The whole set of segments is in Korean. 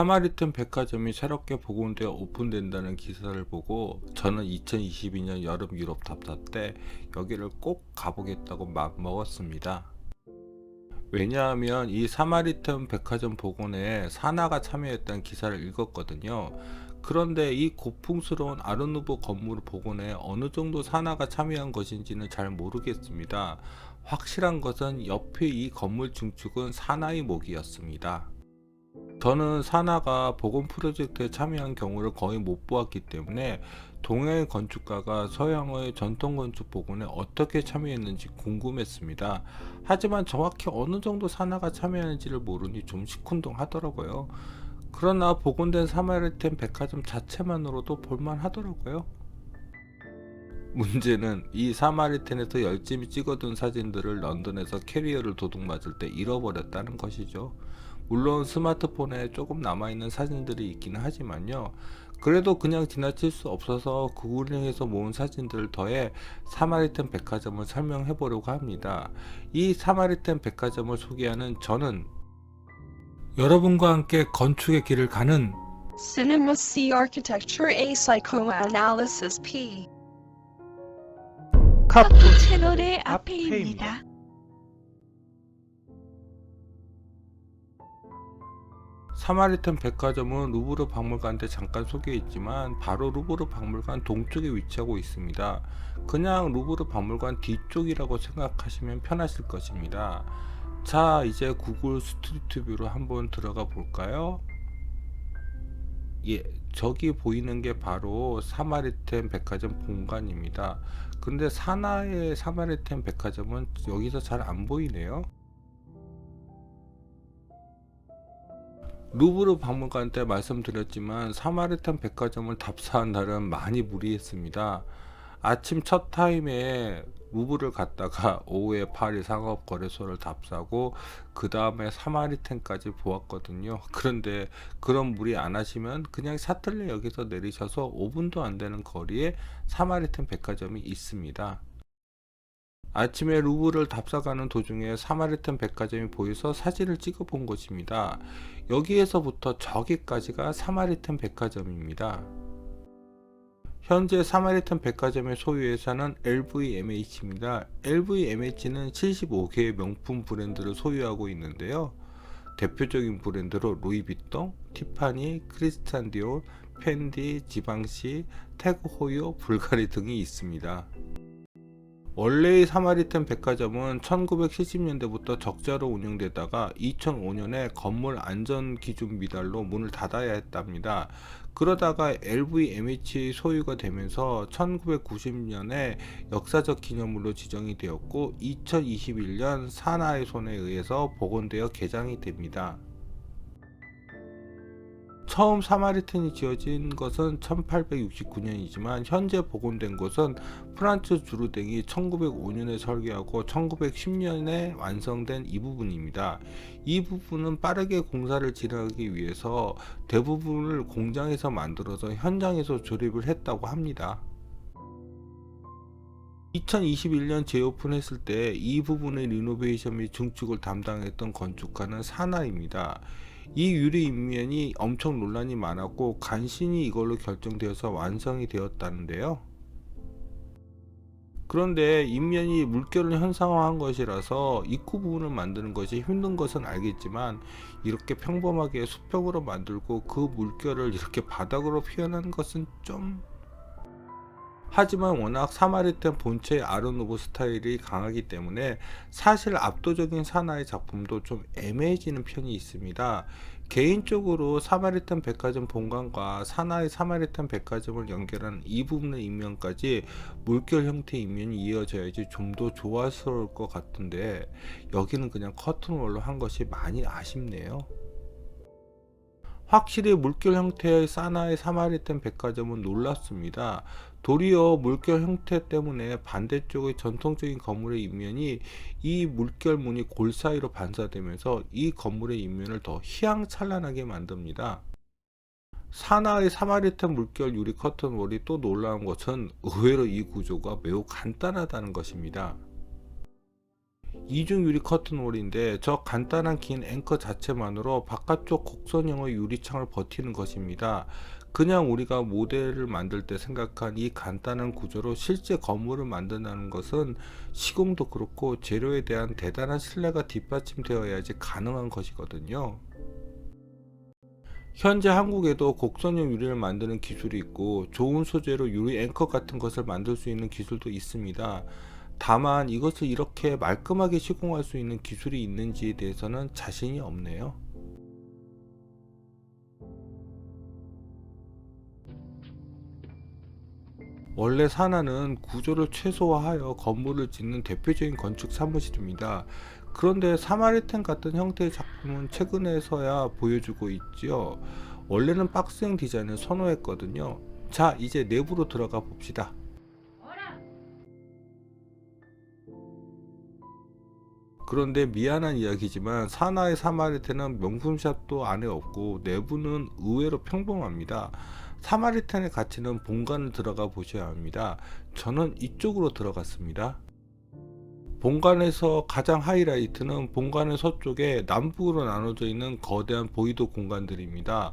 사마리튼 백화점이 새롭게 복원되어 오픈된다는 기사를 보고 저는 2022년 여름 유럽 답사 때 여기를 꼭 가보겠다고 마음먹었습니다. 왜냐하면 이 사마리튼 백화점 복원에 사나가 참여했다는 기사를 읽었거든요. 그런데 이 고풍스러운 아르누보 건물 복원에 어느 정도 사나가 참여한 것인지는 잘 모르겠습니다. 확실한 것은 옆에 이 건물 증축은 사나의 목이었습니다. 저는 사나가 복원 프로젝트에 참여한 경우를 거의 못 보았기 때문에 동양의 건축가가 서양의 전통 건축 복원에 어떻게 참여했는지 궁금했습니다. 하지만 정확히 어느 정도 사나가 참여했는지를 모르니 좀 시큰둥하더라고요. 그러나 복원된 사마리텐 백화점 자체만으로도 볼만하더라고요. 문제는 이 사마리텐에서 열심히 찍어둔 사진들을 런던에서 캐리어를 도둑맞을 때 잃어버렸다는 것이죠. 물론 스마트폰에 조금 남아있는 사진들이 있기는 하지만요. 그래도 그냥 지나칠 수 없어서 구글링해서 모은 사진들을 더해 사마리텐 백화점을 설명해 보려고 합니다. 이 사마리텐 백화점을 소개하는 저는 여러분과 함께 건축의 길을 가는 Cinema C Architecture A Psychoanalysis P 카푸 채널의 앞에입니다. 앞에입니다. 사마리텐 백화점은 루브르 박물관 때 잠깐 소개했지만 바로 루브르 박물관 동쪽에 위치하고 있습니다. 그냥 루브르 박물관 뒤쪽이라고 생각하시면 편하실 것입니다. 자, 이제 구글 스트리트 뷰로 한번 들어가 볼까요? 예, 저기 보이는 게 바로 사마리텐 백화점 본관입니다. 근데 사나의 사마리텐 백화점은 여기서 잘 안 보이네요. 루브르 박물관 때 말씀드렸지만 사마리탄 백화점을 답사한 날은 많이 무리했습니다. 아침 첫 타임에 루브르를 갔다가 오후에 파리 상업거래소를 답사하고 그 다음에 사마리탄까지 보았거든요. 그런데 그런 무리 안 하시면 그냥 샤틀레역에서 내리셔서 5분도 안 되는 거리에 사마리탄 백화점이 있습니다. 아침에 루브르를 답사가는 도중에 사마리탄 백화점이 보여서 사진을 찍어 본 것입니다. 여기에서부터 저기까지가 사마리탄 백화점입니다. 현재 사마리탄 백화점의 소유회사는 LVMH입니다. LVMH는 75개의 명품 브랜드를 소유하고 있는데요. 대표적인 브랜드로 루이비통, 티파니, 크리스찬 디올, 펜디, 지방시, 태그호요, 불가리 등이 있습니다. 원래의 사마리탄 백화점은 1970년대부터 적자로 운영되다가 2005년에 건물 안전 기준 미달로 문을 닫아야 했답니다. 그러다가 LVMH 소유가 되면서 1990년에 역사적 기념물로 지정이 되었고 2021년 사나의 손에 의해서 복원되어 개장이 됩니다. 처음 사마리탄이 지어진 것은 1869년이지만 현재 복원된 곳은 프란츠 주르댕이 1905년에 설계하고 1910년에 완성된 이 부분입니다. 이 부분은 빠르게 공사를 진행하기 위해서 대부분을 공장에서 만들어서 현장에서 조립을 했다고 합니다. 2021년 재오픈했을 때 이 부분의 리노베이션 및 증축을 담당했던 건축가는 사나입니다. 이 유리 인면이 엄청 논란이 많았고 간신히 이걸로 결정되어서 완성이 되었다는데요. 그런데 인면이 물결을 현상화한 것이라서 입구 부분을 만드는 것이 힘든 것은 알겠지만 이렇게 평범하게 수평으로 만들고 그 물결을 이렇게 바닥으로 표현하는 것은 좀... 하지만 워낙 사마리탄 본체의 아르누보 스타일이 강하기 때문에 사실 압도적인 사나의 작품도 좀 애매해지는 편이 있습니다. 개인적으로 사마리탄 백화점 본관과 사나의 사마리탄 백화점을 연결하는 이 부분의 인면까지 물결 형태의 인면이 이어져야지 좀 더 조화스러울 것 같은데 여기는 그냥 커튼월로 한 것이 많이 아쉽네요. 확실히 물결 형태의 사나의 사마리탄 백화점은 놀랍습니다. 도리어 물결 형태 때문에 반대쪽의 전통적인 건물의 인면이 이 물결 무늬 골 사이로 반사되면서 이 건물의 인면을 더 희양찬란하게 만듭니다. 사나의 사마리탄 물결 유리 커튼월이 또 놀라운 것은 의외로 이 구조가 매우 간단하다는 것입니다. 이중 유리 커튼홀인데 저 간단한 긴 앵커 자체만으로 바깥쪽 곡선형의 유리창을 버티는 것입니다. 그냥 우리가 모델을 만들 때 생각한 이 간단한 구조로 실제 건물을 만든다는 것은 시공도 그렇고 재료에 대한 대단한 신뢰가 뒷받침되어야지 가능한 것이거든요. 현재 한국에도 곡선형 유리를 만드는 기술이 있고 좋은 소재로 유리 앵커 같은 것을 만들 수 있는 기술도 있습니다. 다만 이것을 이렇게 말끔하게 시공할 수 있는 기술이 있는지에 대해서는 자신이 없네요. 원래 산하는 구조를 최소화하여 건물을 짓는 대표적인 건축 사무실입니다. 그런데 사마리텐 같은 형태의 작품은 최근에서야 보여주고 있지요. 원래는 박스형 디자인을 선호했거든요. 자, 이제 내부로 들어가 봅시다. 그런데 미안한 이야기지만 산하의 사마리텐은 명품샵도 안에 없고 내부는 의외로 평범합니다. 사마리텐의 가치는 본관을 들어가 보셔야 합니다. 저는 이쪽으로 들어갔습니다. 본관에서 가장 하이라이트는 본관의 서쪽에 남북으로 나눠져 있는 거대한 보이도 공간들입니다.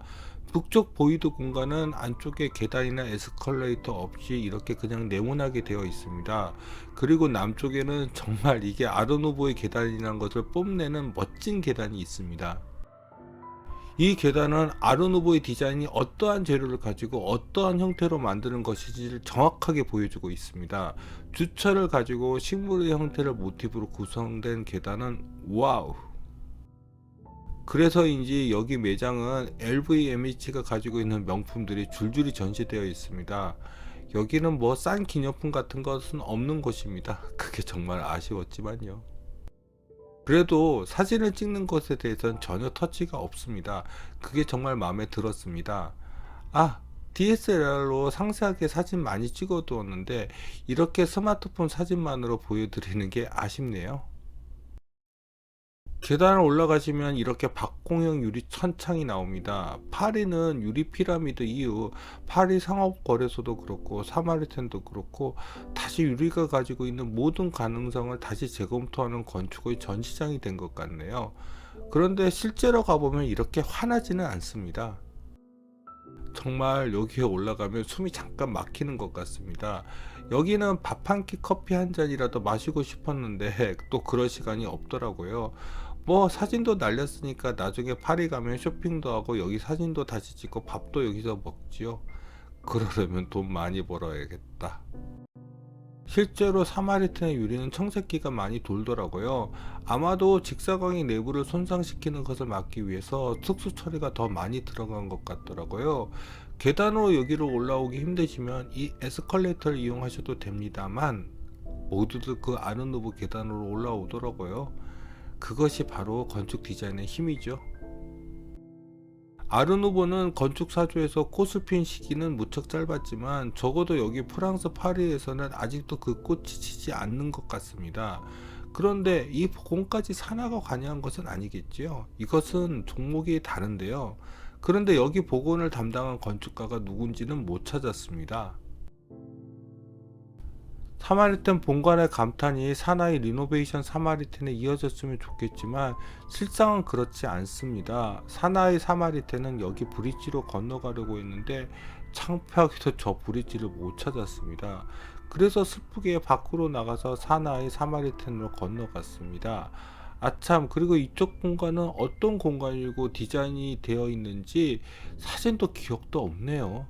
북쪽 보이도 공간은 안쪽에 계단이나 에스컬레이터 없이 이렇게 그냥 네모나게 되어 있습니다. 그리고 남쪽에는 정말 이게 아르누보의 계단이라는 것을 뽐내는 멋진 계단이 있습니다. 이 계단은 아르누보의 디자인이 어떠한 재료를 가지고 어떠한 형태로 만드는 것인지를 정확하게 보여주고 있습니다. 주철을 가지고 식물의 형태를 모티브로 구성된 계단은 와우! 그래서인지 여기 매장은 LVMH가 가지고 있는 명품들이 줄줄이 전시되어 있습니다. 여기는 뭐 싼 기념품 같은 것은 없는 곳입니다. 그게 정말 아쉬웠지만요. 그래도 사진을 찍는 것에 대해서는 전혀 터치가 없습니다. 그게 정말 마음에 들었습니다. 아, DSLR로 상세하게 사진 많이 찍어 두었는데 이렇게 스마트폰 사진만으로 보여드리는 게 아쉽네요. 계단을 올라가시면 이렇게 박공형 유리 천창이 나옵니다. 파리는 유리 피라미드 이후 파리 상업거래소도 그렇고 사마리텐도 그렇고 다시 유리가 가지고 있는 모든 가능성을 다시 재검토하는 건축의 전시장이 된 것 같네요. 그런데 실제로 가보면 이렇게 환하지는 않습니다. 정말 여기에 올라가면 숨이 잠깐 막히는 것 같습니다. 여기는 밥 한 끼 커피 한 잔이라도 마시고 싶었는데 또 그럴 시간이 없더라고요. 뭐 사진도 날렸으니까 나중에 파리 가면 쇼핑도 하고 여기 사진도 다시 찍고 밥도 여기서 먹지요. 그러려면 돈 많이 벌어야겠다. 실제로 사마리텐의 유리는 청색기가 많이 돌더라고요. 아마도 직사광이 내부를 손상시키는 것을 막기 위해서 특수 처리가 더 많이 들어간 것 같더라고요. 계단으로 여기로 올라오기 힘드시면 이 에스컬레이터를 이용하셔도 됩니다만 모두들 그 아르누보 계단으로 올라오더라고요. 그것이 바로 건축 디자인의 힘이죠. 아르누보는 건축 사조에서 꽃을 핀 시기는 무척 짧았지만 적어도 여기 프랑스 파리에서는 아직도 그 꽃이 지지 않는 것 같습니다. 그런데 이 복원까지 산하가 관여한 것은 아니겠지요. 이것은 종목이 다른데요. 그런데 여기 복원을 담당한 건축가가 누군지는 못 찾았습니다. 사마리텐 본관의 감탄이 사나이 리노베이션 사마리텐에 이어졌으면 좋겠지만 실상은 그렇지 않습니다. 사나이 사마리텐은 여기 브릿지로 건너가려고 했는데 창피하게도 저 브릿지를 못 찾았습니다. 그래서 슬프게 밖으로 나가서 사나이 사마리텐으로 건너갔습니다. 아참, 그리고 이쪽 공간은 어떤 공간이고 디자인이 되어 있는지 사진도 기억도 없네요.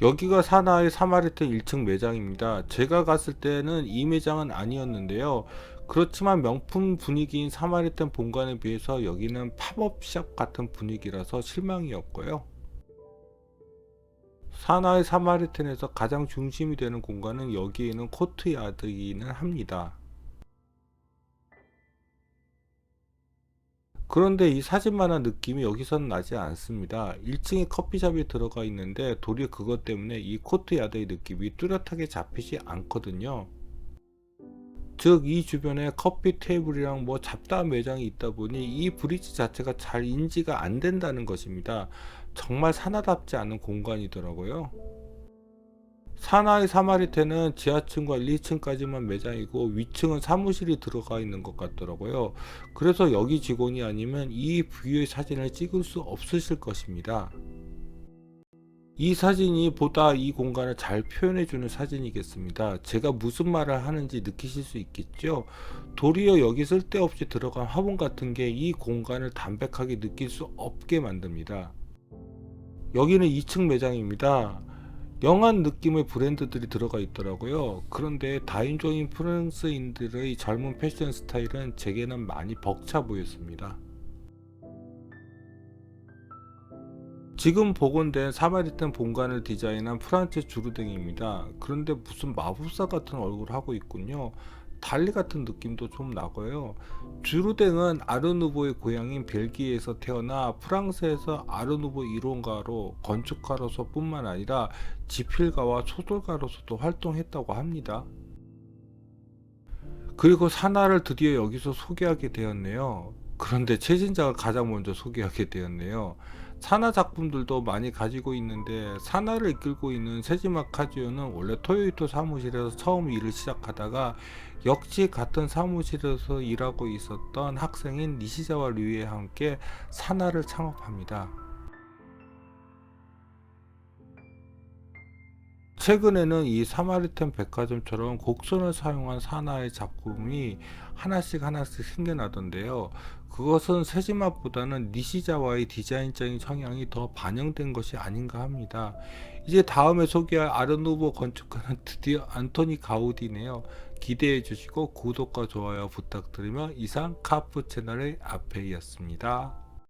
여기가 사나이 사마리텐 1층 매장입니다. 제가 갔을 때는 이 매장은 아니었는데요. 그렇지만 명품 분위기인 사마리텐 본관에 비해서 여기는 팝업샵 같은 분위기라서 실망이었고요. 사나이 사마리텐에서 가장 중심이 되는 공간은 여기에는 코트야드이기는 합니다. 그런데 이 사진만한 느낌이 여기서는 나지 않습니다. 1층에 커피숍이 들어가 있는데 도리어 그것 때문에 이 코트야드의 느낌이 뚜렷하게 잡히지 않거든요. 즉 이 주변에 커피 테이블이랑 뭐 잡다한 매장이 있다 보니 이 브릿지 자체가 잘 인지가 안 된다는 것입니다. 정말 산하답지 않은 공간이더라고요. 사나이 사마리테는 지하층과 1, 2층까지만 매장이고 위층은 사무실이 들어가 있는 것 같더라고요. 그래서 여기 직원이 아니면 이 부위의 사진을 찍을 수 없으실 것입니다. 이 사진이 보다 이 공간을 잘 표현해주는 사진이겠습니다. 제가 무슨 말을 하는지 느끼실 수 있겠죠? 도리어 여기 쓸데없이 들어간 화분 같은 게 이 공간을 담백하게 느낄 수 없게 만듭니다. 여기는 2층 매장입니다. 영한 느낌의 브랜드들이 들어가 있더라고요. 그런데 다인종인 프랑스인들의 젊은 패션 스타일은 제게는 많이 벅차 보였습니다. 지금 복원된 사마리탄 본관을 디자인한 프란츠 주르댕입니다. 그런데 무슨 마법사 같은 얼굴을 하고 있군요. 달리 같은 느낌도 좀 나고요. 주르댕은 아르누보의 고향인 벨기에에서 태어나 프랑스에서 아르누보 이론가로 건축가로서 뿐만 아니라 지필가와 소설가로서도 활동했다고 합니다. 그리고 사나를 드디어 여기서 소개하게 되었네요. 그런데 최진작을 가장 먼저 소개하게 되었네요. 사나 작품들도 많이 가지고 있는데 사나를 이끌고 있는 세지마 카즈요는 원래 토요이토 사무실에서 처음 일을 시작하다가 역시 같은 사무실에서 일하고 있었던 학생인 니시자와 류이와 함께 사나를 창업합니다. 최근에는 이 사마리탄 백화점처럼 곡선을 사용한 사나의 작품이 하나씩 생겨나던데요. 그것은 세지마보다는 니시자와의 디자인적인 성향이 더 반영된 것이 아닌가 합니다. 이제 다음에 소개할 아르누보 건축가는 드디어 안토니 가우디네요. 기대해 주시고 구독과 좋아요 부탁드리며 이상 카프 채널의 아페이였습니다.